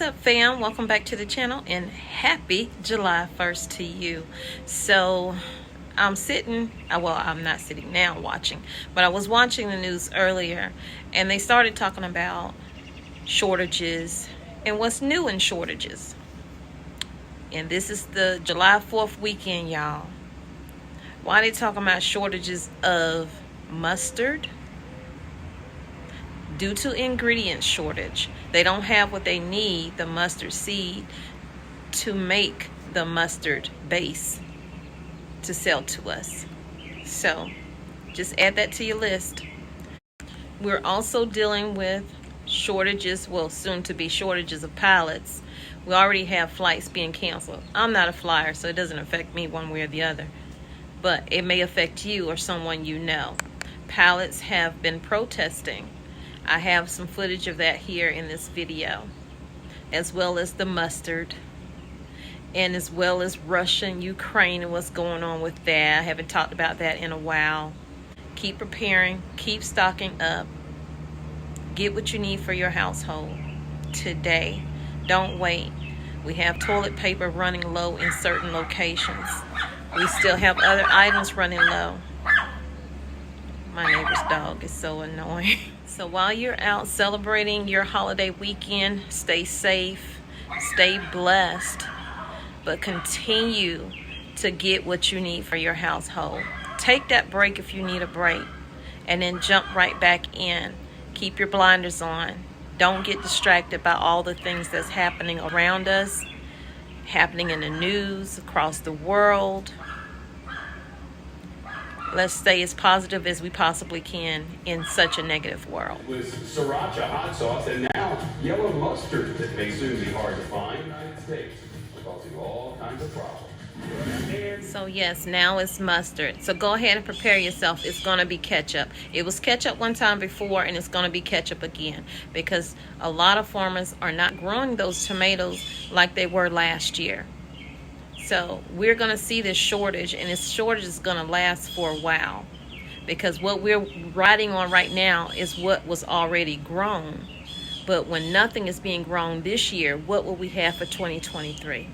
What's up, fam? Welcome back to the channel and happy July 1st to you. So I'm sitting, well, I'm not sitting now watching, but I was watching the news earlier and they started talking about shortages and what's new in shortages. And this is the July 4th weekend, y'all. Why are they talking about shortages of mustard? Due to ingredient shortage, they don't have what they need, the mustard seed, to make the mustard base to sell to us. So just add that to your list. We're also dealing with shortages, well, soon to be shortages of pilots. We already have flights being canceled. I'm not a flyer, so it doesn't affect me one way or the other, but it may affect you or someone you know. Pilots have been protesting. I have some footage of that here in this video, as well as the mustard, and as well as Russia and Ukraine and what's going on with that. I haven't talked about that in a while. Keep preparing, keep stocking up. Get what you need for your household today. Don't wait. We have toilet paper running low in certain locations. We still have other items running low. My neighbor's dog is so annoying. So while you're out celebrating your holiday weekend, stay safe, stay blessed, but continue to get what you need for your household. Take that break if you need a break, and then jump right back in. Keep your blinders on. Don't get distracted by all the things that's happening around us, happening in the news, across the world. Let's stay as positive as we possibly can in such a negative world. With sriracha hot sauce and now yellow mustard that may soon be hard to find in the United States, causing all kinds of problems. So yes, now it's mustard. So go ahead and prepare yourself. It's going to be ketchup. It was ketchup one time before, and it's going to be ketchup again, because a lot of farmers are not growing those tomatoes like they were last year. So we're going to see this shortage, and this shortage is going to last for a while, because what we're riding on right now is what was already grown. But when nothing is being grown this year, what will we have for 2023?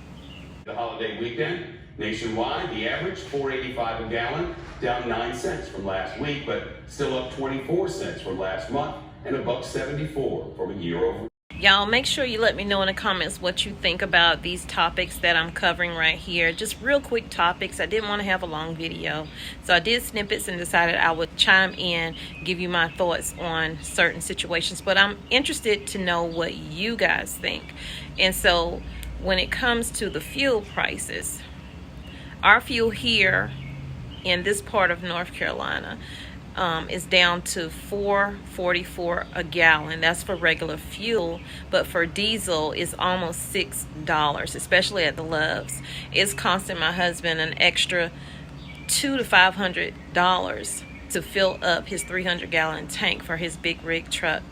The holiday weekend, nationwide, the average $4.85 a gallon, down 9 cents from last week, but still up 24 cents from last month, and $1.74 from a year over. Y'all, make sure you let me know in the comments what you think about these topics that I'm covering right here. Just real quick topics. I didn't want to have a long video, so I did snippets and decided I would chime in, give you my thoughts on certain situations. But I'm interested to know what you guys think. And so when it comes to the fuel prices, our fuel here in this part of North Carolina is down to $4.44 a gallon. That's for regular fuel, but for diesel it's almost $6, especially at the Loves. It's costing my husband an extra $200 to $500 to fill up his 300-gallon tank for his big rig truck.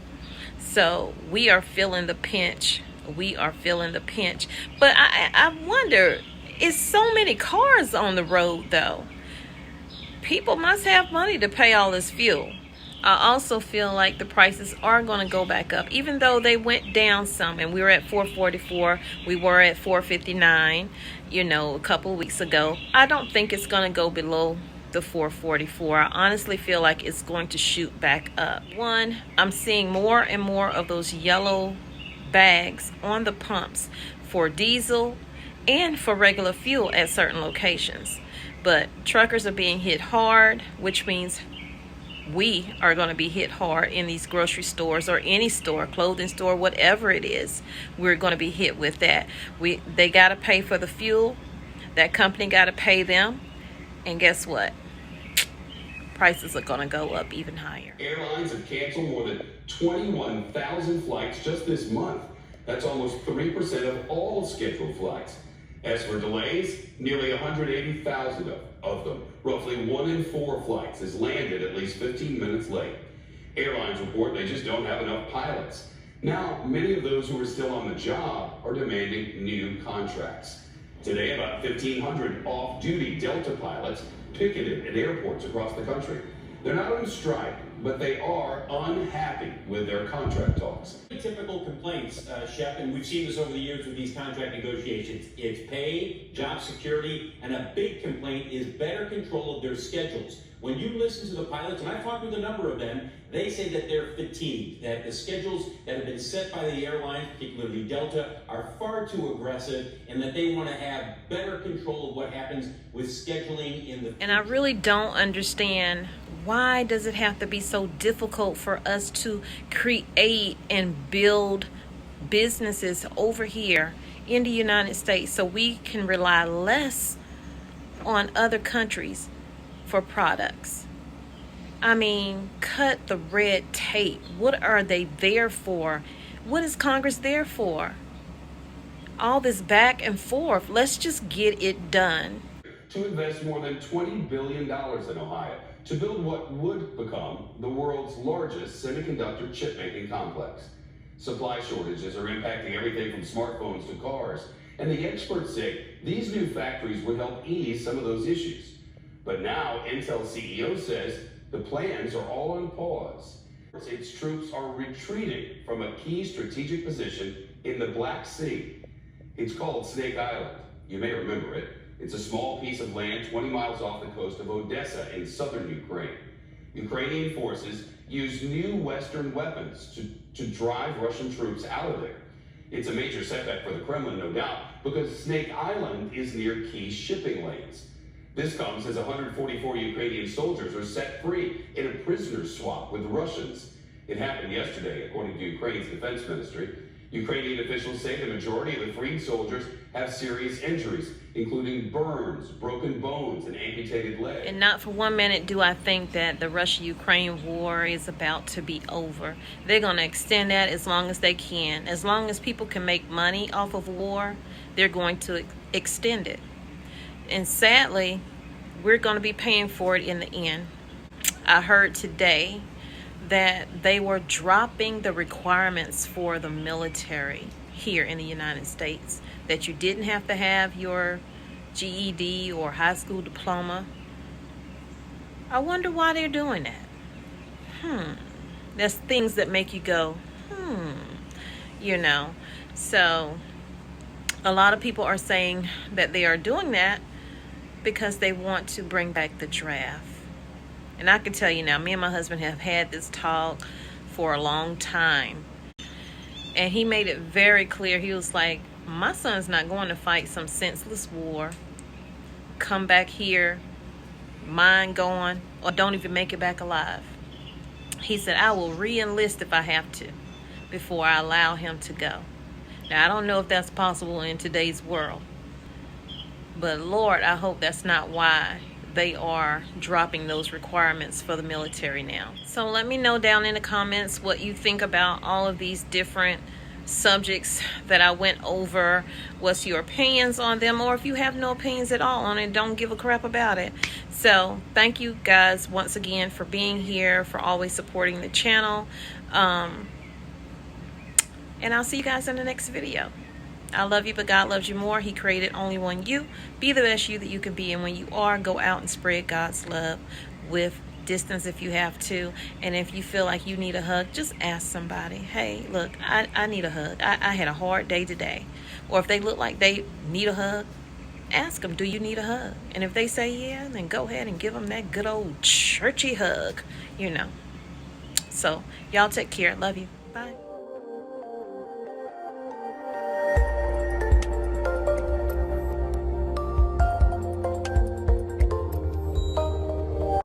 So we are feeling the pinch. We are feeling the pinch. But I wonder, it's so many cars on the road though. People must have money to pay all this fuel. I also feel like the prices are going to go back up, even though they went down some, and we were at $4.44. We were at $4.59, a couple of weeks ago. I don't think it's going to go below the $4.44. I honestly feel like it's going to shoot back up. One, I'm seeing more and more of those yellow bags on the pumps for diesel and for regular fuel at certain locations. But truckers are being hit hard, which means we are going to be hit hard in these grocery stores or any store, clothing store, whatever it is. We're going to be hit with that. They got to pay for the fuel. That company got to pay them. And guess what? Prices are going to go up even higher. Airlines have canceled more than 21,000 flights just this month. That's almost 3% of all scheduled flights. As for delays, nearly 180,000 of them, roughly 1 in 4 flights, has landed at least 15 minutes late. Airlines report they just don't have enough pilots. Now, many of those who are still on the job are demanding new contracts. Today, about 1,500 off-duty Delta pilots picketed at airports across the country. They're not on strike, but they are unhappy with their contract talks. Typical complaints, Shep, and we've seen this over the years with these contract negotiations. It's pay, job security, and a big complaint is better control of their schedules. When you listen to the pilots, and I've talked with a number of them, they say that they're fatigued, that the schedules that have been set by the airlines, particularly Delta, are far too aggressive, and that they want to have better control of what happens with scheduling in the... And I really don't understand, why does it have to be so difficult for us to create and build businesses over here in the United States so we can rely less on other countries for products? I mean, cut the red tape. What are they there for? What is Congress there for? All this back and forth. Let's just get it done. To invest more than $20 billion in Ohio to build what would become the world's largest semiconductor chip-making complex. Supply shortages are impacting everything from smartphones to cars, and the experts say these new factories would help ease some of those issues. But now, Intel CEO says the plans are all on pause. Its troops are retreating from a key strategic position in the Black Sea. It's called Snake Island. You may remember it. It's a small piece of land 20 miles off the coast of Odessa in southern Ukraine. Ukrainian forces use new Western weapons to drive Russian troops out of there. It's a major setback for the Kremlin, no doubt, because Snake Island is near key shipping lanes. This comes as 144 Ukrainian soldiers are set free in a prisoner swap with the Russians. It happened yesterday, according to Ukraine's defense ministry. Ukrainian officials say the majority of the freed soldiers have serious injuries, including burns, broken bones, and amputated legs. And not for 1 minute do I think that the Russia-Ukraine war is about to be over. They're going to extend that as long as they can. As long as people can make money off of war, they're going to extend it. And sadly, we're going to be paying for it in the end. I heard today that they were dropping the requirements for the military here in the United States, that you didn't have to have your GED or high school diploma. I wonder why they're doing that. There's things that make you go, you know. So a lot of people are saying that they are doing that because they want to bring back the draft. And I can tell you now, me and my husband have had this talk for a long time. And he made it very clear. He was like, my son's not going to fight some senseless war, come back here, mind gone, or don't even make it back alive. He said, I will re-enlist if I have to before I allow him to go. Now, I don't know if that's possible in today's world. But Lord, I hope that's not why they are dropping those requirements for the military now. So let me know down in the comments what you think about all of these different subjects that I went over. What's your opinions on them? Or if you have no opinions at all on it, don't give a crap about it. So thank you guys once again for being here, for always supporting the channel. And I'll see you guys in the next video. I love you, but God loves you more. He created only one you. Be the best you that you can be. And when you are, go out and spread God's love with distance if you have to. And if you feel like you need a hug, just ask somebody. Hey, look, I need a hug. I had a hard day today. Or if they look like they need a hug, ask them, do you need a hug? And if they say yeah, then go ahead and give them that good old churchy hug, you know. So y'all take care. Love you. Bye.